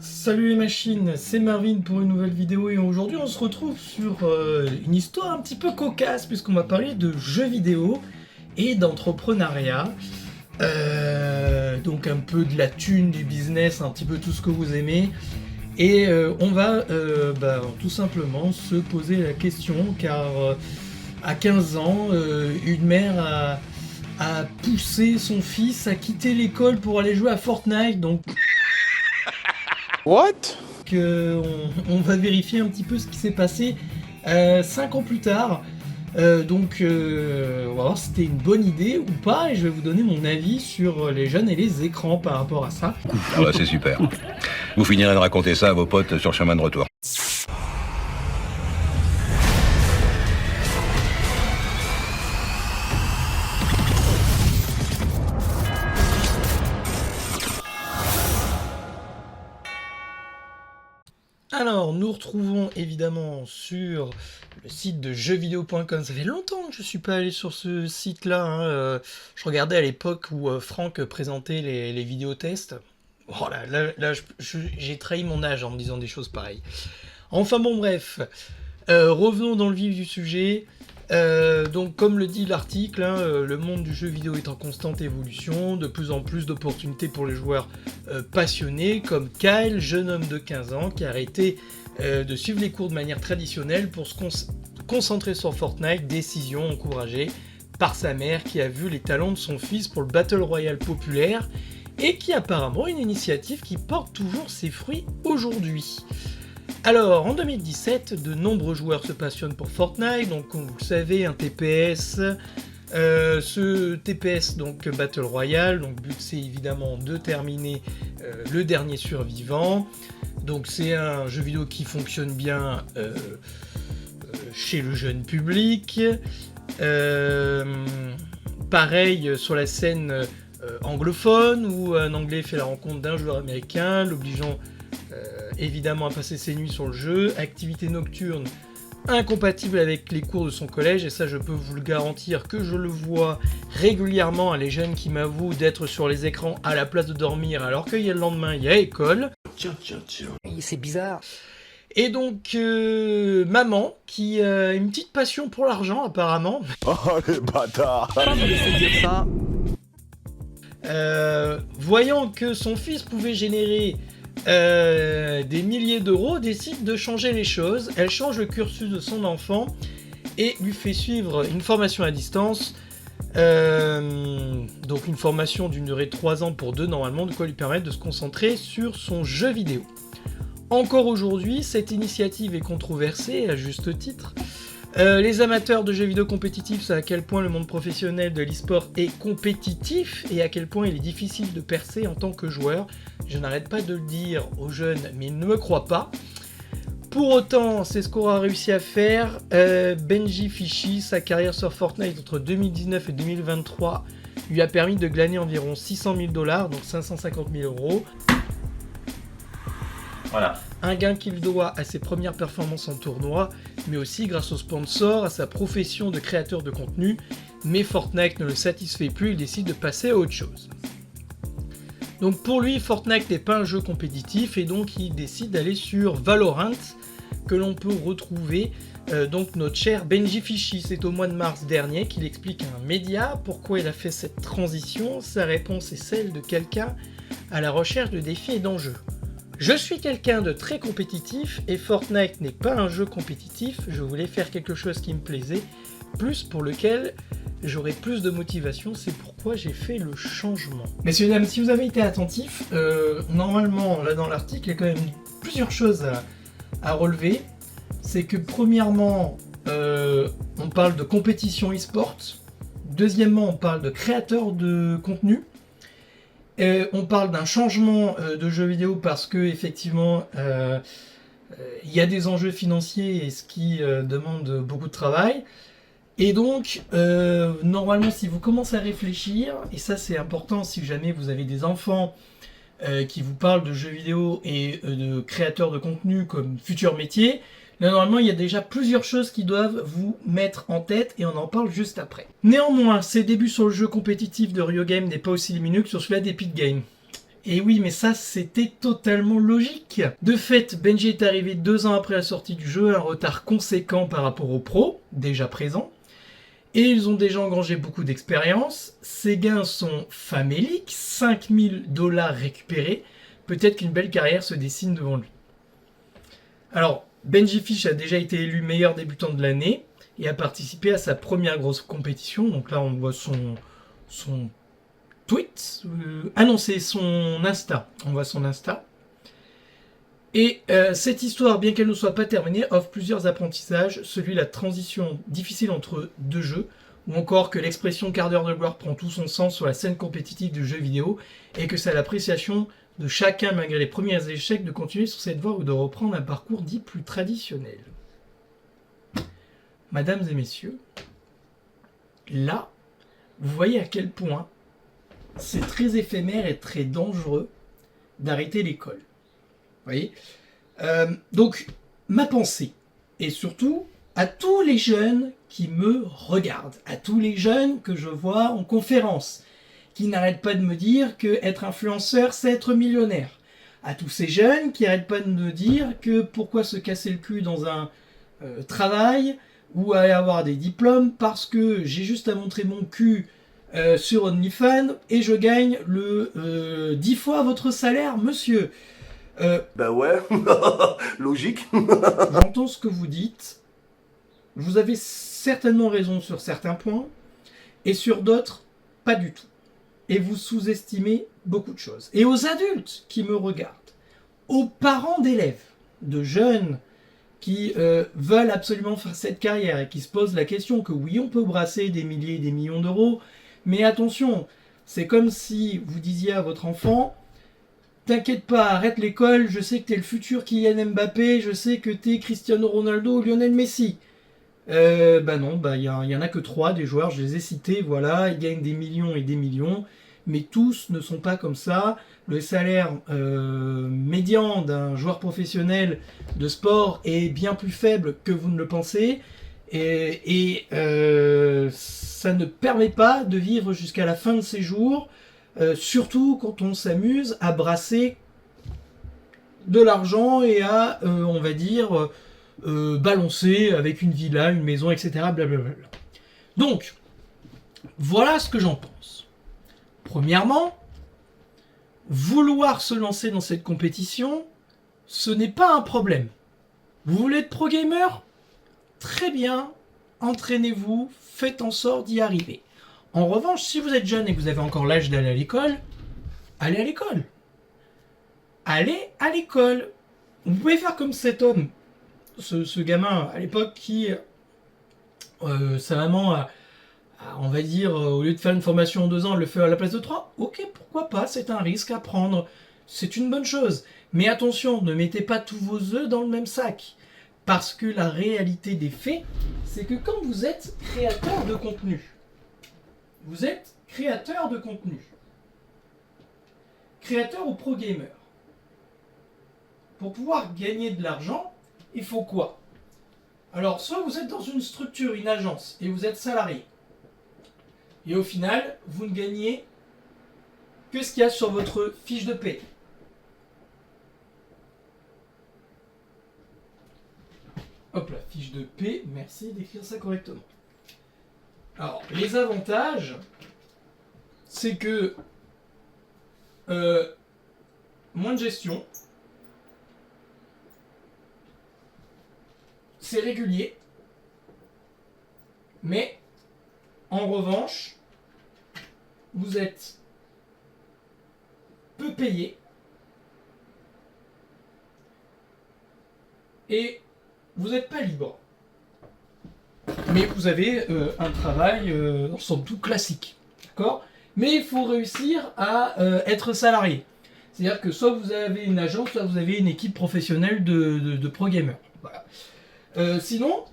Salut les machines, c'est Marvin pour une nouvelle vidéo et aujourd'hui on se retrouve sur une histoire un petit peu cocasse puisqu'on va parler de jeux vidéo et d'entrepreneuriat. Donc un peu de la thune, du business, un petit peu tout ce que vous aimez. Et on va tout simplement se poser la question car à 15 ans, une mère a poussé son fils à quitter l'école pour aller jouer à Fortnite. Donc What? on va vérifier un petit peu ce qui s'est passé 5 ans plus tard. On va voir si c'était une bonne idée ou pas, et je vais vous donner mon avis sur les jeunes et les écrans par rapport à ça. Ah bah c'est super. Vous finirez de raconter ça à vos potes sur le chemin de retour. Alors, nous retrouvons évidemment sur le site de jeuxvideo.com. Ça fait longtemps que je ne suis pas allé sur ce site-là. Je regardais à l'époque où Franck présentait les vidéos tests. Oh là, j'ai trahi mon âge en me disant des choses pareilles. Enfin bon, bref. Revenons dans le vif du sujet. Donc comme le dit l'article, le monde du jeu vidéo est en constante évolution, de plus en plus d'opportunités pour les joueurs passionnés comme Kyle, jeune homme de 15 ans qui a arrêté de suivre les cours de manière traditionnelle pour se concentrer sur Fortnite, décision encouragée par sa mère qui a vu les talents de son fils pour le Battle Royale populaire et qui apparemment est une initiative qui porte toujours ses fruits aujourd'hui. Alors, en 2017, de nombreux joueurs se passionnent pour Fortnite, donc comme vous le savez, un TPS. Ce TPS, donc Battle Royale, donc le but c'est évidemment de terminer le dernier survivant. Donc c'est un jeu vidéo qui fonctionne bien chez le jeune public. Pareil sur la scène anglophone, où un anglais fait la rencontre d'un joueur américain, l'obligeant évidemment à passer ses nuits sur le jeu, activité nocturne incompatible avec les cours de son collège, et ça je peux vous le garantir que je le vois régulièrement, les jeunes qui m'avouent d'être sur les écrans à la place de dormir alors qu'il y a le lendemain, il y a école. Tiens. C'est bizarre. Et donc maman qui a une petite passion pour l'argent apparemment. Oh les bâtards. Voyant que son fils pouvait générer des milliers d'euros, décide de changer les choses. Elle change le cursus de son enfant et lui fait suivre une formation à distance, donc une formation d'une durée de 3 ans pour 2 normalement, de quoi lui permettre de se concentrer sur son jeu vidéo. Encore aujourd'hui, cette initiative est controversée à juste titre. Les amateurs de jeux vidéo compétitifs savent à quel point le monde professionnel de l'e-sport est compétitif et à quel point il est difficile de percer en tant que joueur. Je n'arrête pas de le dire aux jeunes, mais ils ne me croient pas. Pour autant, c'est ce qu'aura réussi à faire Benji Fichy. Sa carrière sur Fortnite entre 2019 et 2023 lui a permis de glaner environ 600 000 $, donc 550 000 €. Voilà, un gain qu'il doit à ses premières performances en tournoi, mais aussi grâce aux sponsors, à sa profession de créateur de contenu. Mais Fortnite ne le satisfait plus, il décide de passer à autre chose. Donc pour lui, Fortnite n'est pas un jeu compétitif et donc il décide d'aller sur Valorant, que l'on peut retrouver donc notre cher Benji Fichy. C'est au mois de mars dernier qu'il explique à un média pourquoi il a fait cette transition. Sa réponse est celle de quelqu'un à la recherche de défis et d'enjeux. Je suis quelqu'un de très compétitif et Fortnite n'est pas un jeu compétitif, je voulais faire quelque chose qui me plaisait, plus pour lequel j'aurais plus de motivation, c'est pourquoi j'ai fait le changement. Messieurs, dames, si vous avez été attentifs, normalement, là dans l'article, il y a quand même plusieurs choses à relever. C'est que premièrement, on parle de compétition e-sport. Deuxièmement, on parle de créateurs de contenu. On parle d'un changement de jeu vidéo parce que effectivement il y a des enjeux financiers et ce qui demande beaucoup de travail. Et donc normalement, si vous commencez à réfléchir, et ça c'est important si jamais vous avez des enfants qui vous parlent de jeux vidéo et de créateurs de contenu comme futur métier, là normalement il y a déjà plusieurs choses qui doivent vous mettre en tête et on en parle juste après. Néanmoins, ses débuts sur le jeu compétitif de Rio Game n'est pas aussi lumineux que sur celui-là d'Epic Games. Et oui, mais ça, c'était totalement logique. De fait, Benji est arrivé 2 ans après la sortie du jeu, un retard conséquent par rapport aux pros, déjà présents. Et ils ont déjà engrangé beaucoup d'expérience. Ces gains sont faméliques, 5000 $ récupérés. Peut-être qu'une belle carrière se dessine devant lui. Alors, Benji Fish a déjà été élu meilleur débutant de l'année et a participé à sa première grosse compétition. Donc là, on voit son tweet, c'est son Insta. On voit son Insta. Et cette histoire, bien qu'elle ne soit pas terminée, offre plusieurs apprentissages. Celui de la transition difficile entre 2 jeux, ou encore que l'expression quart d'heure de gloire prend tout son sens sur la scène compétitive du jeu vidéo, et que c'est à l'appréciation de chacun, malgré les premiers échecs, de continuer sur cette voie ou de reprendre un parcours dit plus traditionnel. Mesdames et messieurs, là, vous voyez à quel point c'est très éphémère et très dangereux d'arrêter l'école. Vous voyez, donc, ma pensée, et surtout à tous les jeunes qui me regardent, à tous les jeunes que je vois en conférence, qui n'arrêtent pas de me dire que être influenceur, c'est être millionnaire. À tous ces jeunes qui n'arrêtent pas de me dire que pourquoi se casser le cul dans un travail ou aller avoir des diplômes parce que j'ai juste à montrer mon cul sur OnlyFans et je gagne le 10 fois votre salaire, monsieur. Bah ouais, logique. J'entends ce que vous dites. Vous avez certainement raison sur certains points et sur d'autres, pas du tout. Et vous sous-estimez beaucoup de choses. Et aux adultes qui me regardent, aux parents d'élèves, de jeunes qui veulent absolument faire cette carrière et qui se posent la question que oui, on peut brasser des milliers et des millions d'euros, mais attention, c'est comme si vous disiez à votre enfant: t'inquiète pas, arrête l'école, je sais que t'es le futur Kylian Mbappé, je sais que t'es Cristiano Ronaldo ou Lionel Messi. Non, il y en a que 3 des joueurs, je les ai cités, voilà, ils gagnent des millions et des millions, mais tous ne sont pas comme ça. Le salaire médian d'un joueur professionnel de sport est bien plus faible que vous ne le pensez, et ça ne permet pas de vivre jusqu'à la fin de ses jours, surtout quand on s'amuse à brasser de l'argent et à, on va dire, balancer avec une villa, une maison, etc. Blablabla. Donc, voilà ce que j'en pense. Premièrement, vouloir se lancer dans cette compétition, ce n'est pas un problème. Vous voulez être pro gamer ? Très bien, entraînez-vous, faites en sorte d'y arriver. En revanche, si vous êtes jeune et que vous avez encore l'âge d'aller à l'école, allez à l'école. Allez à l'école. Vous pouvez faire comme cet homme, ce gamin à l'époque qui, sa maman on va dire, au lieu de faire une formation en 2 ans, le fait à la place de 3. Ok, pourquoi pas, c'est un risque à prendre. C'est une bonne chose. Mais attention, ne mettez pas tous vos œufs dans le même sac. Parce que la réalité des faits, c'est que quand vous êtes créateur de contenu, créateur ou pro gamer, pour pouvoir gagner de l'argent, il faut quoi ? Alors, soit vous êtes dans une structure, une agence, et vous êtes salarié, et au final, vous ne gagnez que ce qu'il y a sur votre fiche de paie. Hop là, fiche de paie, merci d'écrire ça correctement. Alors, les avantages, c'est que moins de gestion, c'est régulier, mais en revanche, vous êtes peu payé et vous n'êtes pas libre. Mais vous avez un travail somme toute classique, d'accord ? Mais il faut réussir à être salarié. C'est-à-dire que soit vous avez une agence, soit vous avez une équipe professionnelle de pro gamers. Voilà. Sinon,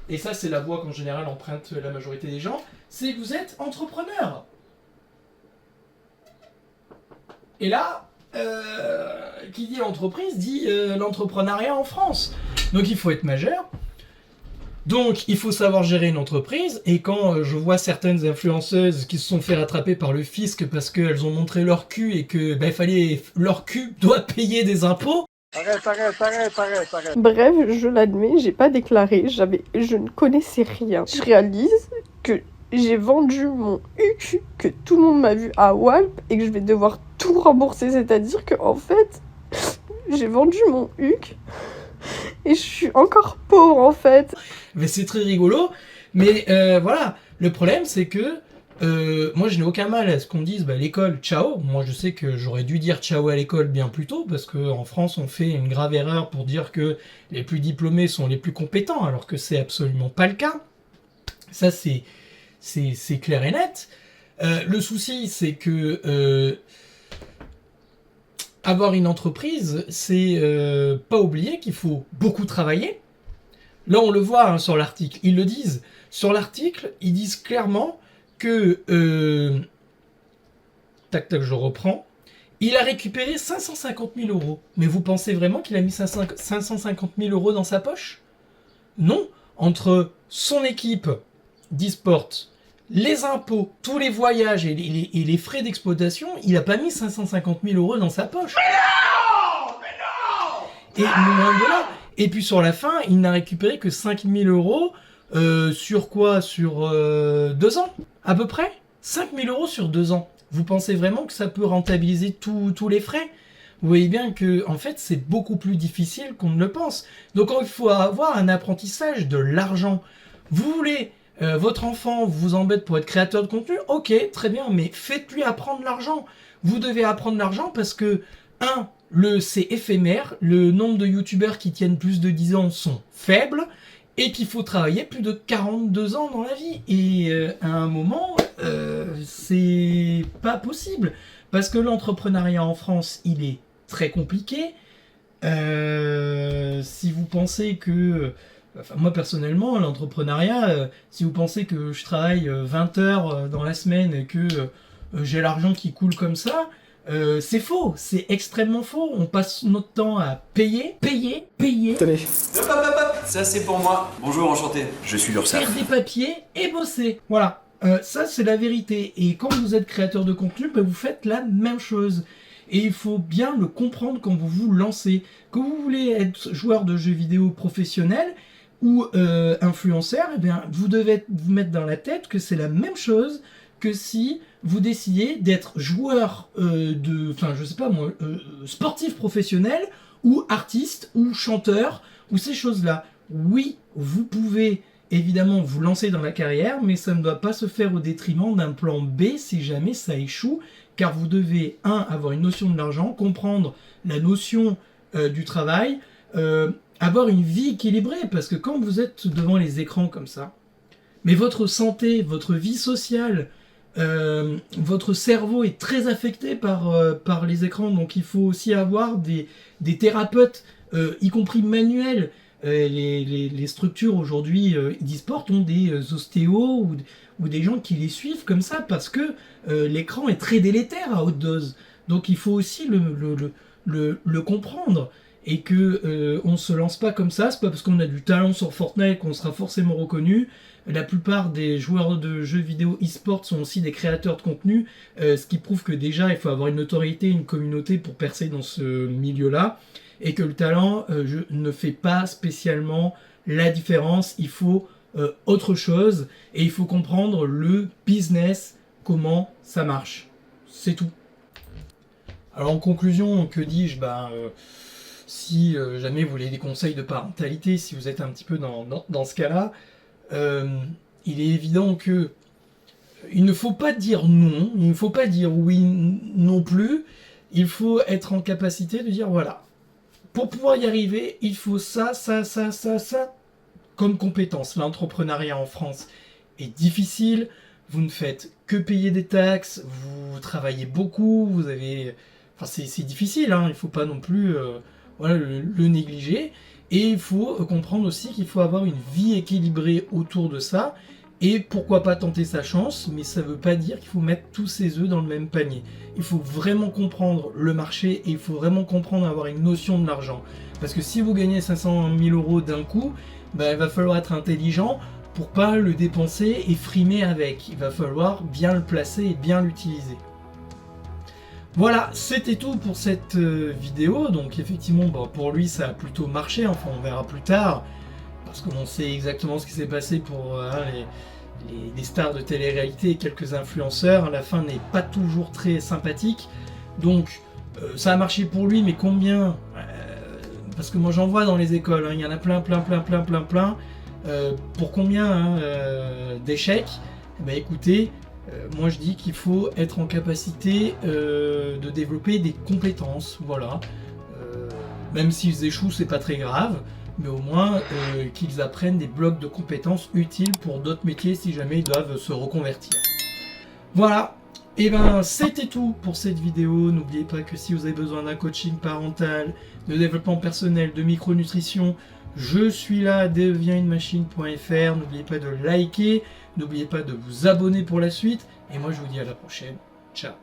et ça c'est la voie qu'en général emprunte la majorité des gens, c'est que vous êtes entrepreneur. Et là, qui dit entreprise dit l'entrepreneuriat en France. Donc il faut être majeur. Donc, il faut savoir gérer une entreprise, et quand je vois certaines influenceuses qui se sont fait rattraper par le fisc parce qu'elles ont montré leur cul et que leur cul doit payer des impôts. Arrête. Bref, je l'admets, j'ai pas déclaré, je ne connaissais rien. Je réalise que j'ai vendu mon HUC, que tout le monde m'a vu à Walp, et que je vais devoir tout rembourser, c'est-à-dire que en fait, j'ai vendu mon HUC, et je suis encore pauvre en fait. Mais c'est très rigolo, mais voilà, le problème c'est que moi je n'ai aucun mal à ce qu'on dise l'école ciao. Moi je sais que j'aurais dû dire ciao à l'école bien plus tôt, parce qu'en France on fait une grave erreur pour dire que les plus diplômés sont les plus compétents, alors que c'est absolument pas le cas. Ça c'est clair et net. Le souci c'est que avoir une entreprise, c'est pas oublier qu'il faut beaucoup travailler. Là, on le voit hein, sur l'article. Ils le disent. Sur l'article, ils disent clairement que... Tac, tac, je reprends. Il a récupéré 550 000 euros. Mais vous pensez vraiment qu'il a mis 550 000 euros dans sa poche? Non. Entre son équipe d'e-sport, les impôts, tous les voyages et les frais d'exploitation, il n'a pas mis 550 000 euros dans sa poche. Et loin de là. Et puis sur la fin, il n'a récupéré que 5 000 euros sur quoi? Sur 2 ans, à peu près 5 000 euros sur 2 ans. Vous pensez vraiment que ça peut rentabiliser tous les frais? Vous voyez bien que en fait, c'est beaucoup plus difficile qu'on ne le pense. Donc il faut avoir un apprentissage de l'argent. Vous voulez... votre enfant vous embête pour être créateur de contenu, ok, très bien, mais faites-lui apprendre l'argent. Vous devez apprendre l'argent parce que, c'est éphémère, le nombre de youtubeurs qui tiennent plus de 10 ans sont faibles, et qu'il faut travailler plus de 42 ans dans la vie. Et à un moment, c'est pas possible. Parce que l'entrepreneuriat en France, il est très compliqué. Si vous pensez que... Enfin, moi personnellement, l'entrepreneuriat, si vous pensez que je travaille 20 heures dans la semaine et que j'ai l'argent qui coule comme ça, c'est faux, c'est extrêmement faux. On passe notre temps à payer. Tenez. Hop, ça c'est pour moi. Bonjour, enchanté. Je suis l'URSSAF. Faire des papiers et bosser. Voilà, ça c'est la vérité. Et quand vous êtes créateur de contenu, vous faites la même chose. Et il faut bien le comprendre quand vous vous lancez. Que vous voulez être joueur de jeux vidéo professionnel ou influenceur, vous devez vous mettre dans la tête que c'est la même chose que si vous décidez d'être joueur sportif professionnel ou artiste ou chanteur ou ces choses-là. Oui, vous pouvez évidemment vous lancer dans la carrière, mais ça ne doit pas se faire au détriment d'un plan B si jamais ça échoue, car vous devez, avoir une notion de l'argent, comprendre la notion du travail, avoir une vie équilibrée, parce que quand vous êtes devant les écrans comme ça, mais votre santé, votre vie sociale, votre cerveau est très affecté par les écrans, donc il faut aussi avoir des thérapeutes, y compris manuels. Les structures aujourd'hui d'e-sport ont des ostéos ou des gens qui les suivent comme ça, parce que l'écran est très délétère à haute dose. Donc il faut aussi le comprendre. Et que on se lance pas comme ça, c'est pas parce qu'on a du talent sur Fortnite qu'on sera forcément reconnu. La plupart des joueurs de jeux vidéo e-sport sont aussi des créateurs de contenu, ce qui prouve que déjà il faut avoir une notoriété, une communauté pour percer dans ce milieu-là, et que le talent ne fait pas spécialement la différence. Il faut autre chose, et il faut comprendre le business, comment ça marche. C'est tout. Alors en conclusion, que dis-je? Si jamais vous voulez des conseils de parentalité, si vous êtes un petit peu dans ce cas-là, il est évident que il ne faut pas dire non, il ne faut pas dire oui non plus, il faut être en capacité de dire voilà, pour pouvoir y arriver, il faut ça comme compétence. L'entrepreneuriat en France est difficile, vous ne faites que payer des taxes, vous travaillez beaucoup, vous avez... Enfin, c'est difficile, hein, il ne faut pas non plus... le négliger, et il faut comprendre aussi qu'il faut avoir une vie équilibrée autour de ça, Et pourquoi pas tenter sa chance, mais ça ne veut pas dire qu'il faut mettre tous ses œufs dans le même panier. Il faut vraiment comprendre le marché et il faut vraiment comprendre avoir une notion de l'argent. Parce que si vous gagnez 500 000 € d'un coup, ben, il va falloir être intelligent pour pas le dépenser et frimer avec. Il va falloir bien le placer et bien l'utiliser. Voilà, c'était tout pour cette vidéo. Donc effectivement, bon, pour lui ça a plutôt marché, enfin on verra plus tard. Parce qu'on sait exactement ce qui s'est passé pour les stars de télé-réalité et quelques influenceurs. La fin n'est pas toujours très sympathique. Donc ça a marché pour lui, mais combien parce que moi j'en vois dans les écoles, hein, il y en a plein. Pour combien d'échecs? Ben écoutez, moi je dis qu'il faut être en capacité de développer des compétences, voilà. Même s'ils échouent, c'est pas très grave, mais au moins qu'ils apprennent des blocs de compétences utiles pour d'autres métiers si jamais ils doivent se reconvertir. Voilà, et ben c'était tout pour cette vidéo. N'oubliez pas que si vous avez besoin d'un coaching parental, de développement personnel, de micronutrition, je suis là, deviensunemachine.fr. N'oubliez pas de liker, n'oubliez pas de vous abonner pour la suite, et moi je vous dis à la prochaine. Ciao.